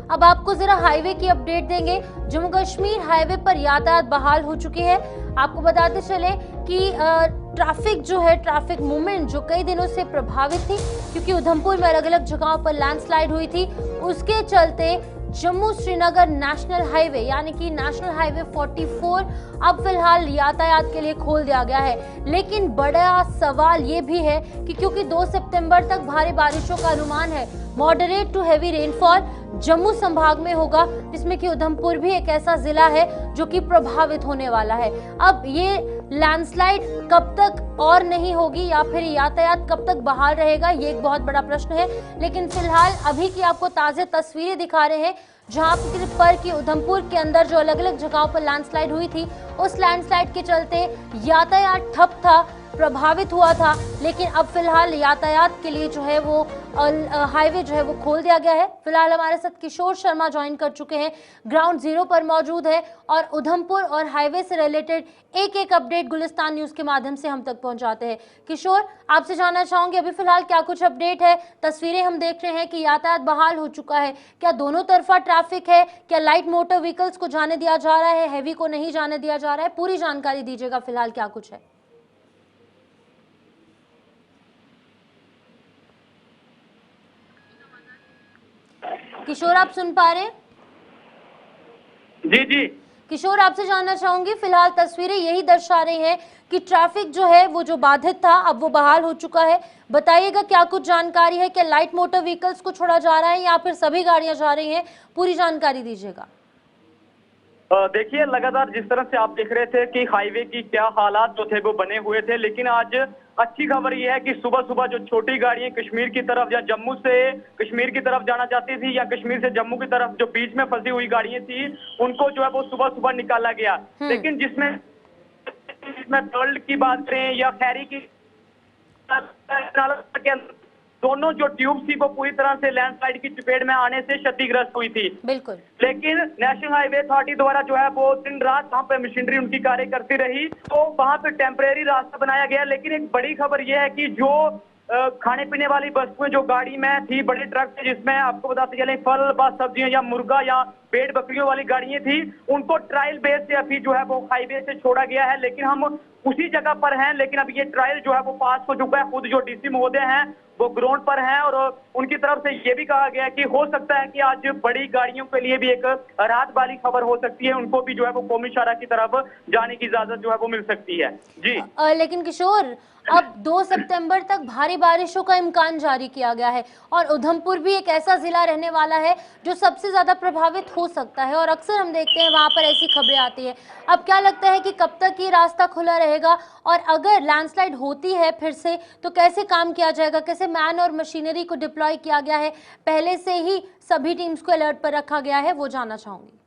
अब आपको जरा हाईवे की अपडेट देंगे। जम्मू कश्मीर हाईवे पर यातायात बहाल हो चुकी है। आपको बताते चले कि ट्रैफिक जो है, ट्रैफिक मूवमेंट जो कई दिनों से प्रभावित थी क्योंकि उधमपुर में अलग अलग जगहों पर लैंडस्लाइड हुई थी, उसके चलते जम्मू श्रीनगर नेशनल हाईवे यानी कि नेशनल हाईवे 44 अब फिलहाल यातायात के लिए खोल दिया गया है। लेकिन बड़ा सवाल ये भी है कि क्योंकि 2 सितंबर तक भारी बारिशों का अनुमान है, moderate to heavy rainfall Jammu संभाग में होगा, जिसमें कि उधमपुर भी एक ऐसा जिला है जो कि प्रभावित होने वाला है। अब ये लैंडस्लाइड कब तक और नहीं होगी या फिर यातायात कब तक बहाल रहेगा, ये एक बहुत बड़ा प्रश्न है। लेकिन फिलहाल अभी की आपको ताज़ा तस्वीरें दिखा रहे हैं जहां पर कि उधमपुर के अंदर जो अलग अलग जगहों पर लैंडस्लाइड हुई थी, उस लैंडस्लाइड के चलते यातायात ठप था, प्रभावित हुआ था। लेकिन अब फिलहाल यातायात के लिए जो है वो हाईवे जो है वो खोल दिया गया है। फिलहाल हमारे साथ किशोर शर्मा ज्वाइन कर चुके हैं, ग्राउंड जीरो पर मौजूद है और उधमपुर और हाईवे से रिलेटेड एक एक अपडेट गुलिस्तान न्यूज के माध्यम से हम तक पहुंचाते हैं। किशोर, आपसे जानना चाहूंगे अभी फिलहाल क्या कुछ अपडेट है? तस्वीरें हम देख रहे हैं कि यातायात बहाल हो चुका है, क्या दोनों तरफा ट्रैफिक है? क्या लाइट मोटर व्हीकल्स को जाने दिया जा रहा है, हैवी को नहीं जाने दिया जा रहा है? पूरी जानकारी दीजिएगा फिलहाल क्या कुछ है। किशोर, आप सुन पा रहे हैं? जी जी किशोर, आपसे जानना चाहूंगी, फिलहाल तस्वीरें यही दर्शा रही हैं कि ट्रैफिक जो है वो जो बाधित था अब वो बहाल हो चुका है। बताइएगा क्या कुछ जानकारी है, क्या लाइट मोटर व्हीकल्स को छोड़ा जा रहा है या फिर सभी गाड़ियां जा रही हैं? पूरी जानकारी दीजिएगा। देखिए, लगातार जिस तरह से आप देख रहे थे कि हाईवे की क्या हालात जो थे वो बने हुए थे, लेकिन आज अच्छी खबर यह है कि सुबह सुबह जो छोटी गाड़ियां कश्मीर की तरफ या जम्मू से कश्मीर की तरफ जाना चाहती थी या कश्मीर से जम्मू की तरफ जो बीच में फंसी हुई गाड़ियां थी, उनको जो है वो सुबह सुबह निकाला गया। लेकिन जिसमें टोल की बात करें या फेरी की, दोनों जो ट्यूब थी वो पूरी तरह से लैंडस्लाइड की चपेट में आने से क्षतिग्रस्त हुई थी। बिल्कुल। लेकिन नेशनल हाईवे अथॉरिटी द्वारा जो है वो दिन रात वहां पे मशीनरी उनकी कार्य करती रही, तो वहां पे टेम्परेरी रास्ता बनाया गया। लेकिन एक बड़ी खबर यह है कि जो खाने पीने वाली वस्तुएं जो गाड़ी में थी, बड़े ट्रक थे जिसमें आपको बताते चले फल व सब्जियां या मुर्गा या पेड़ बकरियों वाली गाड़ियां थी, उनको ट्रायल बेस से अभी जो है वो हाईवे से छोड़ा गया है। लेकिन हम उसी जगह पर हैं, लेकिन अब ये ट्रायल जो है वो पास हो चुका है। खुद जो डीसी महोदय हैं वो ग्राउंड पर हैं और उनकी तरफ से ये भी कहा गया है कि हो सकता है कि आज बड़ी गाड़ियों के लिए भी एक राहत वाली खबर हो सकती है, उनको भी जो है वो कौमी शाहराह की तरफ जाने की इजाजत जो है वो मिल सकती है। जी लेकिन किशोर, अब 2 सितंबर तक भारी बारिशों का इम्कान जारी किया गया है और उधमपुर भी एक ऐसा जिला रहने वाला है जो सबसे ज्यादा प्रभावित हो सकता है और अक्सर हम देखते हैं वहां पर ऐसी खबरें आती है। अब क्या लगता है कि कब तक ये रास्ता खुला रहेगा और अगर लैंडस्लाइड होती है फिर से तो कैसे काम किया जाएगा, कैसे मैन और मशीनरी को डिप्लॉय किया गया है, पहले से ही सभी टीम्स को अलर्ट पर रखा गया है, वो जानना चाहूंगी।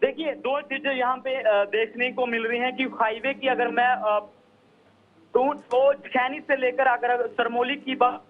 देखिए, दो चीजें यहाँ पे देखने को मिल रही हैं कि हाईवे की अगर मैं तो खैनी से लेकर अगर सरमोली की बात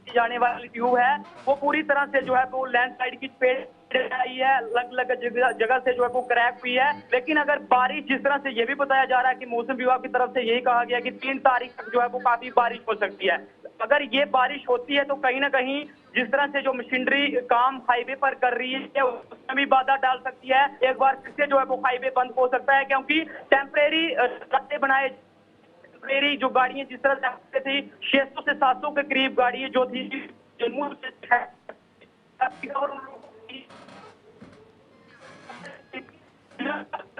जाने वाली ट्यूब है वो पूरी तरह से जो है वो लैंडस्लाइड की चपेट आई है, अलग अलग जगह से जो है वो क्रैक हुई है। लेकिन अगर बारिश, जिस तरह से ये भी बताया जा रहा है कि मौसम विभाग की तरफ से यही कहा गया कि 3 तारीख तक जो है वो काफी बारिश हो सकती है। अगर ये बारिश होती है तो कहीं ना कहीं जिस तरह से जो मशीनरी काम हाईवे पर कर रही है उसमें भी बाधा डाल सकती है। एक बार फिर से जो है वो हाईवे बंद हो सकता है, क्योंकि टेम्परेरी रास्ते बनाए, टेम्परेरी जो गाड़ियां जिस तरह से थी 600 से 700 के करीब गाड़ियां जो थी जम्मू से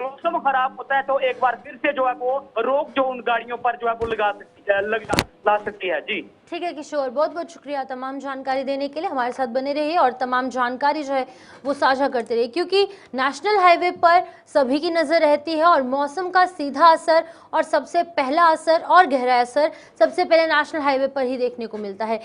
मौसम खराब होता है तो एक बार फिर से जो है वो रोक जो उन गाड़ियों पर जो है वो ला सकती है। जी ठीक है किशोर, बहुत बहुत शुक्रिया तमाम जानकारी देने के लिए। हमारे साथ बने रहिए और तमाम जानकारी जो है वो साझा करते रहिए, क्योंकि नेशनल हाईवे पर सभी की नज़र रहती है और मौसम का सीधा असर और सबसे पहला असर और गहरा असर सबसे पहले नेशनल हाईवे पर ही देखने को मिलता है।